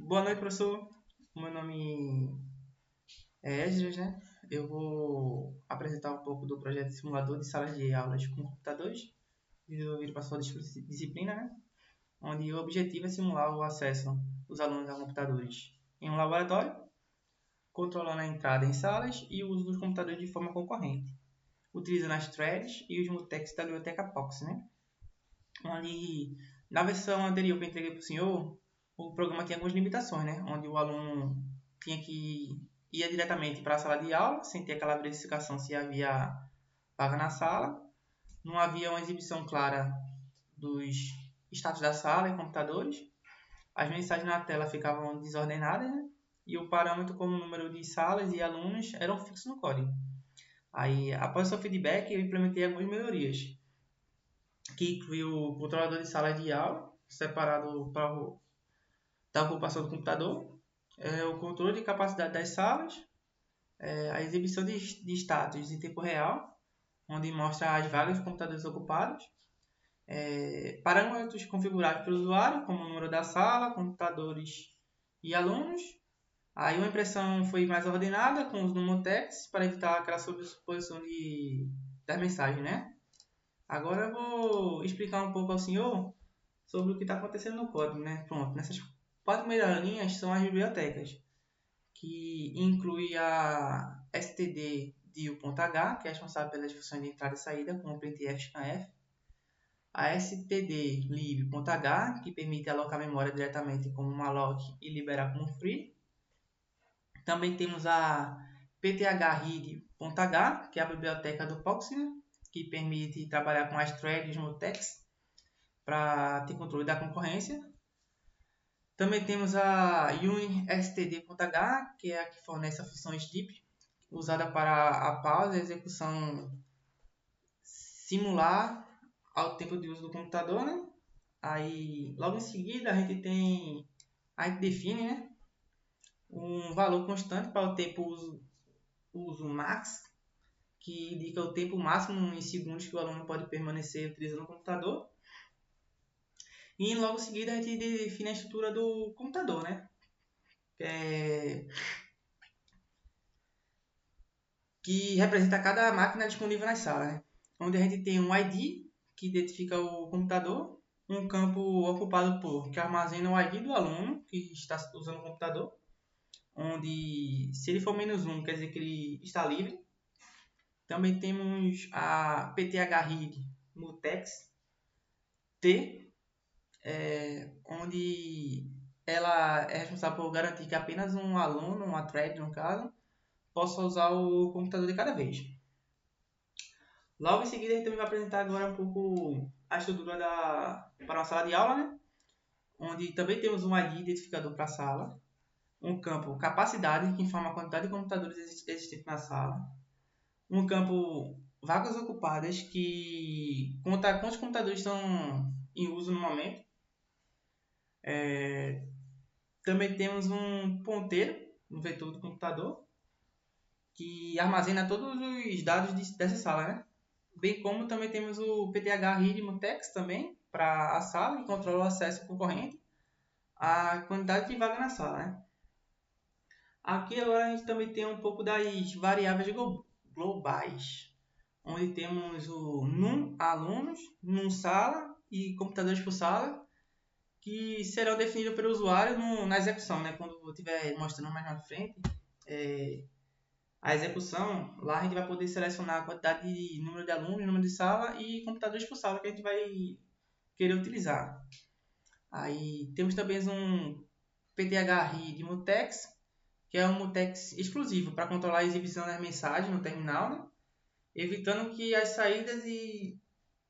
Boa noite, professor. Meu nome é Esdras, né? Eu vou apresentar um pouco do projeto simulador de salas de aulas com computadores, desenvolvido para sua disciplina, né? Onde o objetivo é simular o acesso dos alunos a computadores em um laboratório, controlando a entrada em salas e o uso dos computadores de forma concorrente, utilizando as threads e os mutex da biblioteca POX, né? Onde, na versão anterior que eu entreguei para o senhor, o programa tinha algumas limitações, né? Onde o aluno tinha que ir diretamente para a sala de aula, sem ter aquela verificação se havia vaga na sala. Não havia uma exibição clara dos status da sala e computadores. As mensagens na tela ficavam desordenadas, né? E o parâmetro como o número de salas e alunos eram fixos no código. Aí, após o seu feedback, eu implementei algumas melhorias, que incluiu o controlador de sala de aula, separado da ocupação do computador, o controle de capacidade das salas, a exibição de status em tempo real, onde mostra as vagas de computadores ocupados, parâmetros configurados pelo usuário, como o número da sala, computadores e alunos. Aí uma impressão foi mais ordenada, com os numotex, para evitar aquela sobreposição das mensagens, né? Agora eu vou explicar um pouco ao senhor sobre o que está acontecendo no código, né? Pronto, nessas 4 primeiras linhas são as bibliotecas, que inclui a std.dio.h, que é responsável pelas funções de entrada e saída, como printf e scanf, a stdlib.h, que permite alocar memória diretamente como malloc e liberar como free. Também temos a pthread.h, que é a biblioteca do POX, que permite trabalhar com as threads no text para ter controle da concorrência. Também temos a unistd.h, que é a que fornece a função sleep, usada para a pausa e a execução simular ao tempo de uso do computador, né? Aí, logo em seguida, a gente define, né, um valor constante para o tempo uso max, que indica o tempo máximo em segundos que o aluno pode permanecer utilizando o computador. E logo em seguida a gente define a estrutura do computador, né? Que representa cada máquina disponível nas salas, né? Onde a gente tem um ID, que identifica o computador, um campo ocupado por, que armazena o ID do aluno que está usando o computador, onde se ele for -1, quer dizer que ele está livre. Também temos a pthread mutex T, onde ela é responsável por garantir que apenas um aluno, uma thread no caso, possa usar o computador de cada vez. Logo em seguida, a gente também vai apresentar agora um pouco a estrutura para uma sala de aula, né? Onde também temos um ID identificador para a sala, um campo capacidade, que informa a quantidade de computadores existentes na sala, um campo vagas ocupadas, que conta quantos computadores estão em uso no momento. Também temos um ponteiro no vetor do computador, que armazena todos os dados dessa sala, né? Bem como também temos o pthread mutex também, para a sala, que controla o acesso concorrente à quantidade de vaga na sala, né? Aqui agora a gente também tem um pouco das variáveis globais, onde temos o num alunos, num sala e computadores por sala, que serão definidos pelo usuário na execução, né? Quando eu estiver mostrando mais na frente, a execução, lá a gente vai poder selecionar a quantidade de número de alunos, número de sala e computadores por sala que a gente vai querer utilizar. Aí temos também um pthread mutex, que é um mutex exclusivo para controlar a exibição das mensagens no terminal, né? Evitando que as saídas e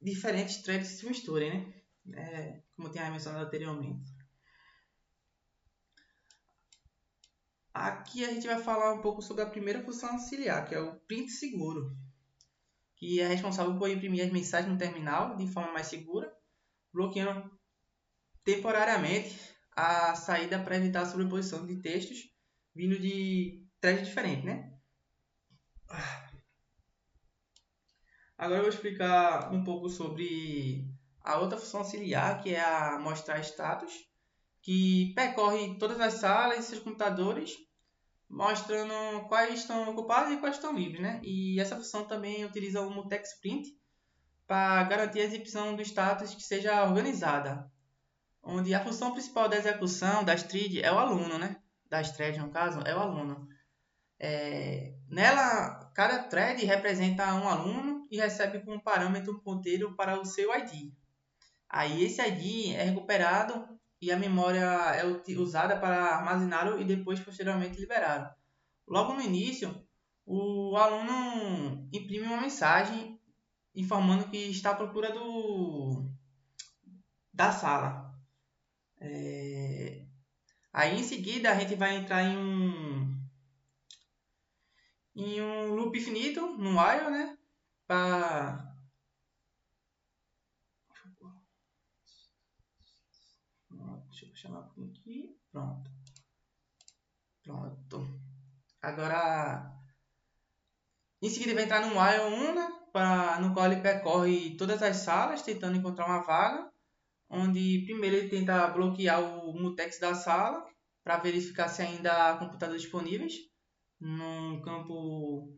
diferentes threads se misturem, né? Como eu tinha mencionado anteriormente. Aqui a gente vai falar um pouco sobre a primeira função auxiliar, que é o print seguro, que é responsável por imprimir as mensagens no terminal de forma mais segura, bloqueando temporariamente a saída para evitar a sobreposição de textos vindo de threads diferentes, né? Agora eu vou explicar um pouco sobre a outra função auxiliar, que é a mostrar status, que percorre todas as salas e seus computadores, mostrando quais estão ocupados e quais estão livres, né? E essa função também utiliza o mutex print para garantir a exibição do status que seja organizada, onde a função principal da execução das threads é o aluno, né? Das threads, no caso, é o aluno. Nela, cada thread representa um aluno e recebe como parâmetro um ponteiro para o seu ID. Aí esse ID é recuperado e a memória é usada para armazená-lo e depois posteriormente liberado. Logo no início, o aluno imprime uma mensagem informando que está à procura da sala. Aí em seguida a gente vai entrar em um loop infinito, no while, né? Deixa eu chamar aqui. Pronto. Agora, em seguida vai entrar no while 1, né? No qual ele percorre todas as salas tentando encontrar uma vaga, onde primeiro ele tenta bloquear o mutex da sala para verificar se ainda há computadores disponíveis no campo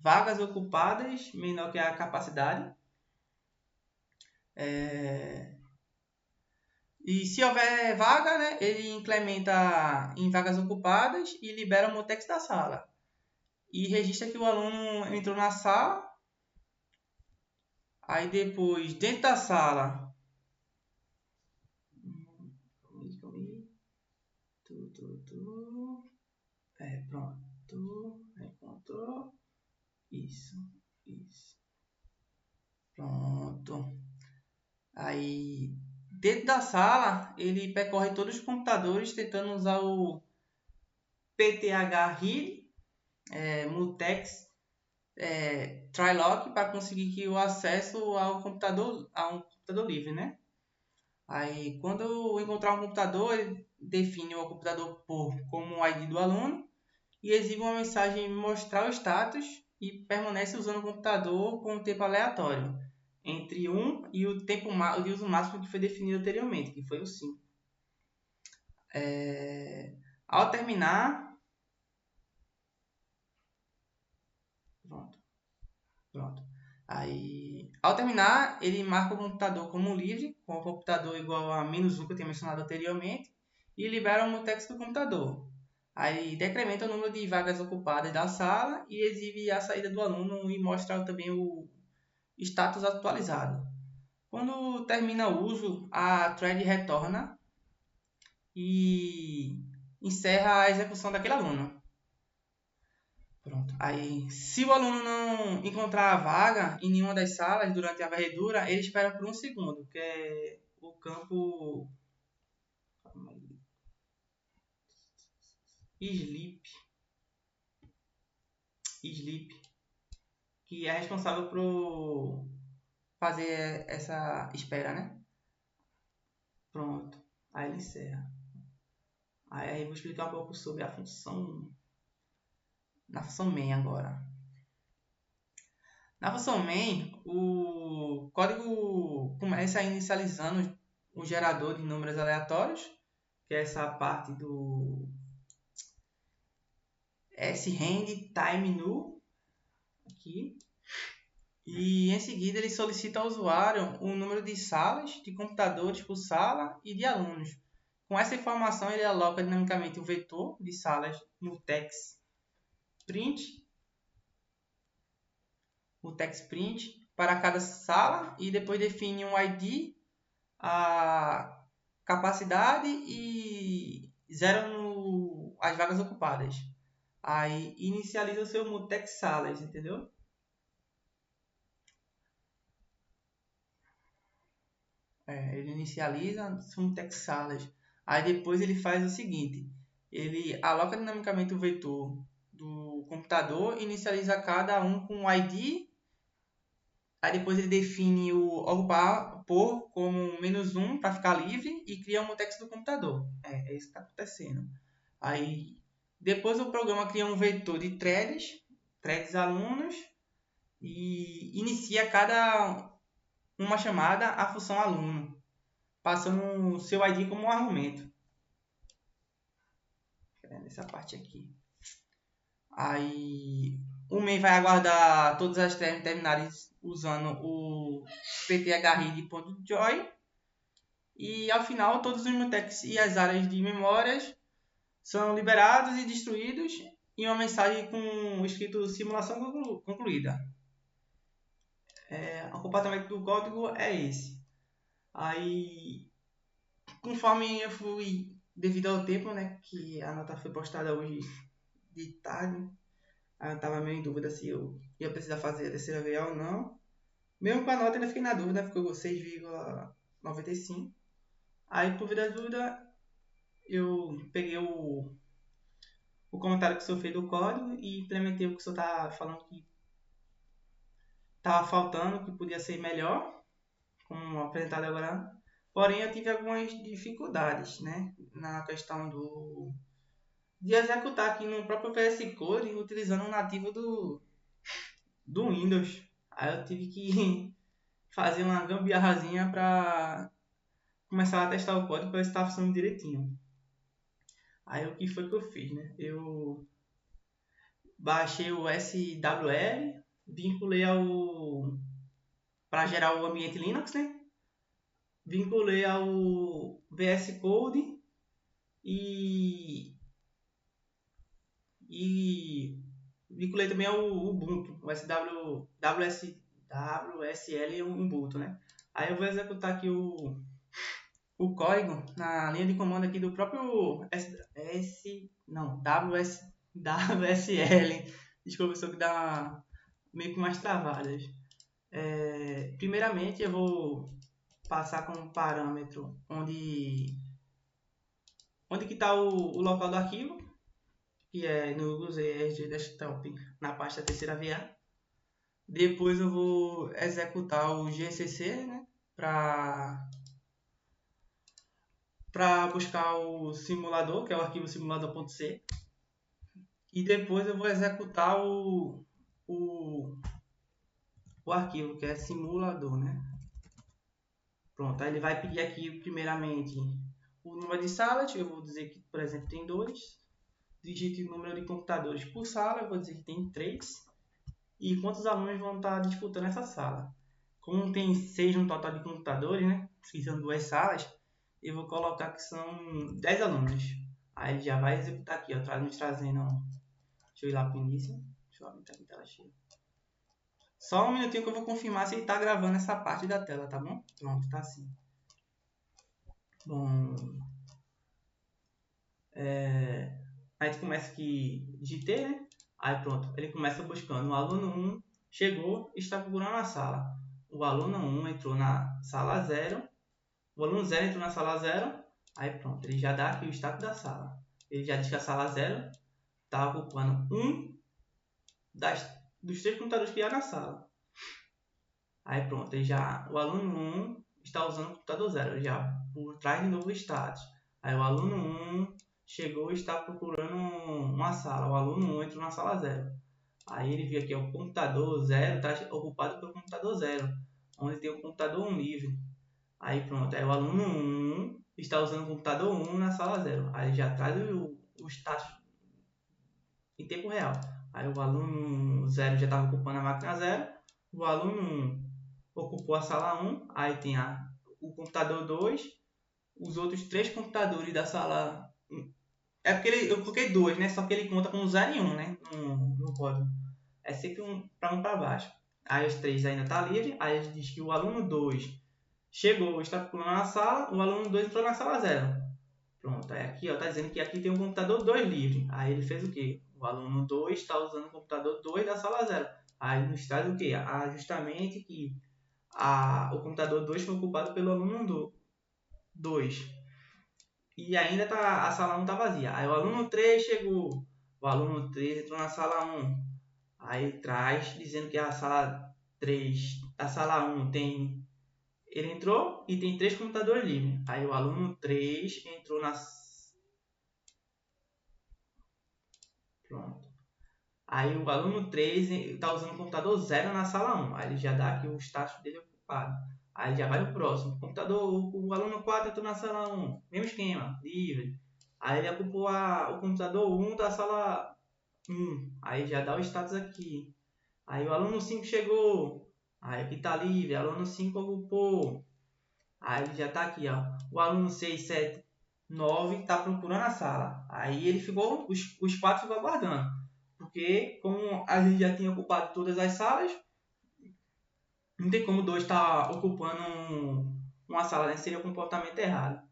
vagas ocupadas menor que a capacidade. E se houver vaga, né, ele implementa em vagas ocupadas e libera o mutex da sala. E registra que o aluno entrou na sala. Aí depois, dentro da sala, pronto, encontrou, isso, pronto. Aí, dentro da sala, ele percorre todos os computadores tentando usar o pth-read, mutex, trylock para conseguir que o acesso a um computador livre, né? Aí, quando encontrar um computador, ele define o computador como o ID do aluno e exibe uma mensagem mostrar o status e permanece usando o computador com um tempo aleatório entre 1 e o tempo de uso máximo que foi definido anteriormente, que foi o 5. Ao terminar, pronto. Aí, ao terminar, ele marca o computador como livre, com o computador igual a -1 que eu tinha mencionado anteriormente, e libera o mutex do computador. Aí decrementa o número de vagas ocupadas da sala e exibe a saída do aluno e mostra também o status atualizado. Quando termina o uso, a thread retorna e encerra a execução daquele aluno. Pronto. Aí, se o aluno não encontrar a vaga em nenhuma das salas durante a varredura, ele espera por 1 segundo, que é o campo sleep, que é responsável por fazer essa espera, né? Pronto. Aí ele encerra. Aí eu vou explicar um pouco sobre a função main agora. Na função main, o código começa inicializando o gerador de números aleatórios, que é essa parte do sRand time null aqui. E em seguida ele solicita ao usuário o número de salas, de computadores por sala e de alunos. Com essa informação ele aloca dinamicamente o vetor de salas no text print para cada sala e depois define um ID, a capacidade e zero as vagas ocupadas. Aí inicializa o seu mutex salas, entendeu? Ele inicializa o seu mutex salas. Aí depois ele faz o seguinte, ele aloca dinamicamente o vetor do computador, inicializa cada um com um ID. Aí depois ele define o ocupar por como -1 para ficar livre e cria um mutex do computador. É isso que está acontecendo. Aí depois o programa cria um vetor de threads alunos e inicia cada uma chamada à função aluno, passando o seu ID como um argumento. nessa parte aqui. Aí o main vai aguardar todas as terminais usando o pthrread.join e ao final todos os mutex e as áreas de memórias são liberados e destruídos e uma mensagem com escrito simulação concluída. O comportamento do código é esse. Aí, conforme eu fui, devido ao tempo, né, que a nota foi postada hoje de tarde, aí eu estava meio em dúvida se eu ia precisar fazer a terceira VA ou não. Mesmo com a nota, ainda fiquei na dúvida, ficou 6,95. Aí, por vida da dúvida, eu peguei o comentário que o senhor fez do código e implementei o que o senhor está falando que estava faltando, que podia ser melhor, como apresentado agora. Porém, eu tive algumas dificuldades, né, na questão de executar aqui no próprio VS Code utilizando o nativo do Windows. Aí eu tive que fazer uma gambiarrazinha para começar a testar o código para ver se estava funcionando direitinho. Aí o que foi que eu fiz, né? Eu baixei o SWL, vinculei para gerar o ambiente Linux, né? Vinculei ao VS Code e vinculei também ao Ubuntu, o WSL Ubuntu, né? Aí eu vou executar aqui o código na linha de comando aqui do próprio WSL. Desculpa, só que dá meio que umas travadas. Primeiramente eu vou passar como parâmetro onde que está o local do arquivo, que é no GUI Desktop, na pasta terceira VA. Depois eu vou executar o GCC, né, para buscar o simulador, que é o arquivo simulador.c. E depois eu vou executar o arquivo, que é simulador, né? Pronto, aí ele vai pedir aqui primeiramente o número de salas, eu vou dizer que, por exemplo, tem 2. Digite o número de computadores por sala, eu vou dizer que tem 3. E quantos alunos vão estar disputando essa sala. Como tem 6 no total de computadores, né? Que são 2 salas, eu vou colocar que são 10 alunos. Aí ele já vai executar aqui, ó, nos trazendo. Deixa eu ir lá para o início. Deixa eu aumentar a tela cheia. Só um minutinho que eu vou confirmar se ele está gravando essa parte da tela, tá bom? Pronto, tá assim. Bom. Aí a gente começa aqui digitei, né? Aí pronto, ele começa buscando. O aluno 1 chegou e está procurando a sala. O aluno 1 entrou na sala 0. O aluno 0 entrou na sala 0. Aí pronto, ele já dá aqui o status da sala. Ele já diz que a sala 0 está ocupando um dos 3 computadores que há na sala. Aí pronto, o aluno 1 está usando o computador 0. Já por trás de novo o status. Aí o aluno 1 chegou e está procurando uma sala. O aluno 1 entrou na sala 0. Aí ele viu aqui, o computador 0 está ocupado pelo computador 0, onde tem o computador 1 livre. Aí pronto, aí o aluno 1 está usando o computador 1 na sala 0. Aí já traz o status em tempo real. Aí o aluno 0 já estava ocupando a máquina 0. O aluno 1 ocupou a sala 1. Aí tem o computador 2. Os outros 3 computadores da sala 1. É porque eu coloquei 2, né? Só que ele conta com 0 e 1, né? No código. É sempre um para baixo. Aí os 3 ainda está livre. Aí ele diz que o aluno 2 chegou, está procurando na sala. O aluno 2 entrou na sala 0. Pronto. Aí aqui está dizendo que aqui tem um computador 2 livre. Aí ele fez o quê? O aluno 2 está usando o computador 2 da sala 0. Aí nos traz o quê? Justamente que o computador 2 foi ocupado pelo aluno 2. E ainda a sala 1 está vazia. Aí o aluno 3 chegou. O aluno 3 entrou na sala 1. Aí traz dizendo que a sala 3, a sala 1 tem. Ele entrou e tem 3 computadores livres. Aí o aluno 3 entrou na. Pronto. Aí o aluno 3 está usando o computador 0 na sala 1. Aí ele já dá aqui o status dele ocupado. Aí já vai no próximo. O aluno 4 entrou na sala 1. Mesmo esquema, livre. Aí ele ocupou o computador 1 da sala 1. Aí já dá o status aqui. Aí o aluno 5 chegou. Aí aqui tá livre. Aluno 5 ocupou. Aí ele já tá aqui, ó. O aluno 6, 7, 9 tá procurando a sala. Aí ele ficou, os 4 ficou aguardando. Porque como a gente já tinha ocupado todas as salas, não tem como dois estar ocupando uma sala, né? Seria um comportamento errado.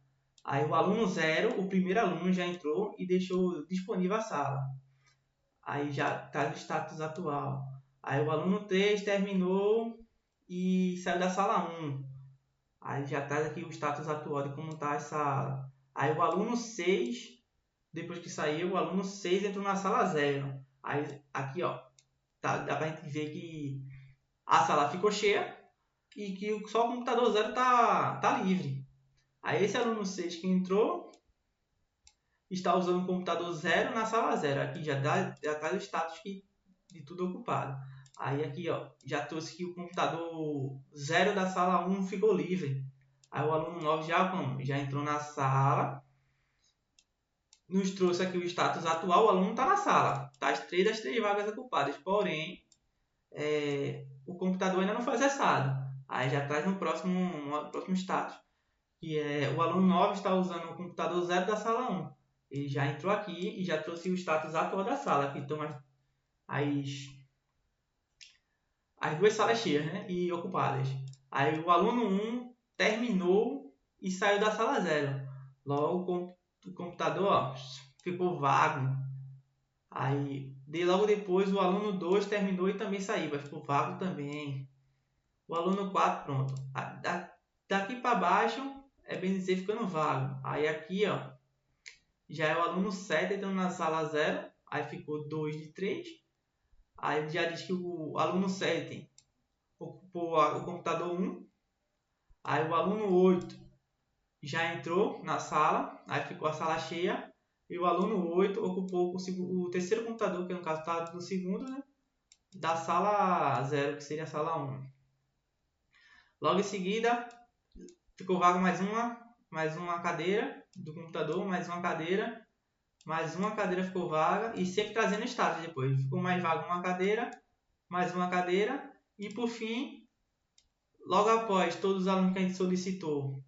Aí o aluno 0, o primeiro aluno já entrou e deixou disponível a sala. Aí já está no status atual. Aí o aluno 3 terminou e saiu da sala 1. Aí já traz aqui o status atual de como está a sala. Aí o aluno 6, depois que saiu, o aluno 6 entrou na sala 0. Aí aqui, ó, dá pra gente ver que a sala ficou cheia e que só o computador 0 tá livre. Aí esse aluno 6 que entrou está usando o computador 0 na sala 0. Aqui já traz o status de tudo ocupado. Aí aqui, ó, já trouxe que o computador 0 da sala 1 ficou livre. Aí o aluno 9 já entrou na sala. Nos trouxe aqui o status atual, o aluno está na sala. Está as 3 das 3 vagas ocupadas. Porém, o computador ainda não foi acessado. Aí já traz no próximo status. Que é o aluno 9 está usando o computador 0 da sala 1. Ele já entrou aqui e já trouxe o status atual da sala. Aqui estão as, as duas salas cheias, né? E ocupadas. Aí o aluno 1 terminou e saiu da sala 0. Logo o computador, ó, ficou vago. Aí logo depois o aluno 2 terminou e também saiu, mas ficou vago também. O aluno 4, pronto. Daqui para baixo é bem dizer ficando vago. Aí aqui, ó, já é o aluno 7 entrando na sala 0. Aí ficou 2 de 3. Aí já diz que o aluno 7 ocupou o computador 1. Aí o aluno 8 já entrou na sala. Aí ficou a sala cheia. E o aluno 8 ocupou o terceiro computador, que no caso está no segundo, né? Da sala 0, que seria a sala 1. Logo em seguida, ficou vago mais uma cadeira do computador, mais uma cadeira ficou vaga e sempre trazendo status depois. Ficou mais vago mais uma cadeira e por fim, logo após todos os alunos que a gente solicitou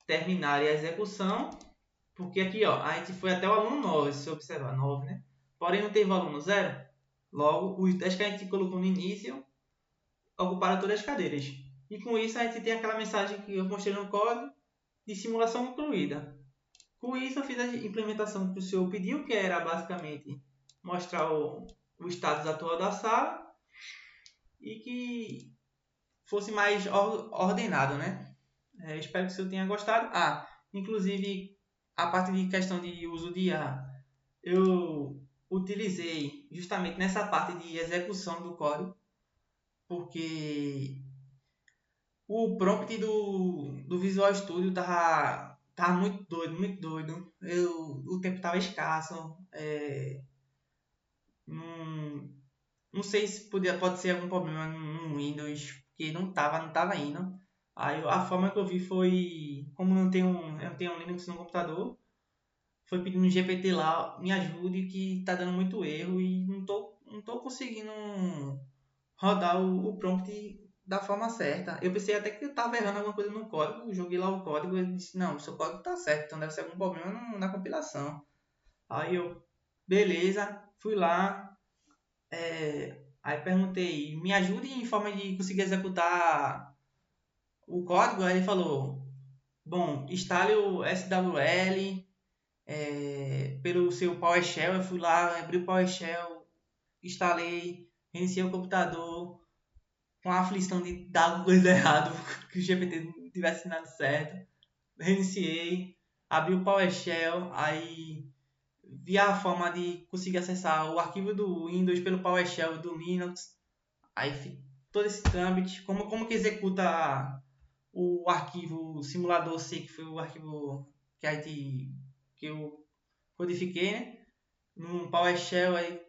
terminarem a execução, porque aqui ó, a gente foi até o aluno 9, se você observar, 9, né? Porém não teve o aluno 0, logo os 10 que a gente colocou no início ocuparam todas as cadeiras. E com isso a gente tem aquela mensagem que eu mostrei no código de simulação concluída. Com isso eu fiz a implementação que o senhor pediu, que era basicamente mostrar o status atual da sala e que fosse mais ordenado, né? Espero que o senhor tenha gostado. Inclusive a parte de questão de uso de IA, eu utilizei justamente nessa parte de execução do código, porque o prompt do Visual Studio tava muito doido, muito doido. O tempo tava escasso. Não, não sei se pode ser algum problema no Windows, porque não tava indo. Aí a forma que eu vi foi, como eu não tenho um Linux no computador, foi pedindo no GPT lá, me ajude que tá dando muito erro e não tô conseguindo rodar o prompt da forma certa. Eu pensei até que eu estava errando alguma coisa no código, joguei lá o código e disse, não, o seu código está certo, então deve ser algum problema na compilação. Aí eu, beleza, fui lá, aí perguntei, me ajude em forma de conseguir executar o código? Aí ele falou, bom, instale o SWL pelo seu PowerShell. Eu fui lá, abri o PowerShell, instalei, reiniciei o computador, com a aflição de dar alguma coisa errada, que o GPT não tivesse nada certo. Reiniciei, abri o PowerShell, aí vi a forma de conseguir acessar o arquivo do Windows pelo PowerShell do Linux. Aí todo esse trâmite, como que executa o arquivo simulador C, que foi o arquivo que eu codifiquei, né? No PowerShell, aí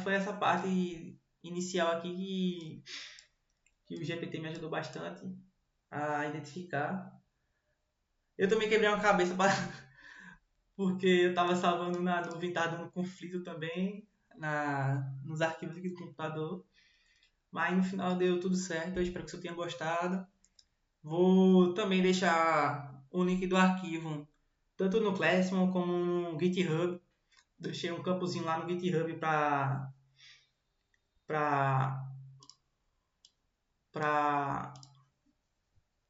foi essa parte inicial aqui que o GPT me ajudou bastante a identificar. Eu também quebrei uma cabeça porque eu tava salvando na nuvem, tá dando conflito também nos arquivos aqui do computador. Mas no final deu tudo certo, eu espero que você tenha gostado. Vou também deixar o link do arquivo, tanto no Classroom como no GitHub. Deixei um campozinho lá no GitHub para para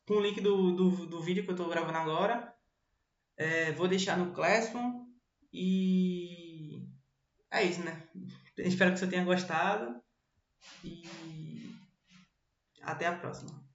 com o link do vídeo que eu estou gravando agora. Vou deixar no Classroom e é isso, né? Espero que você tenha gostado e até a próxima.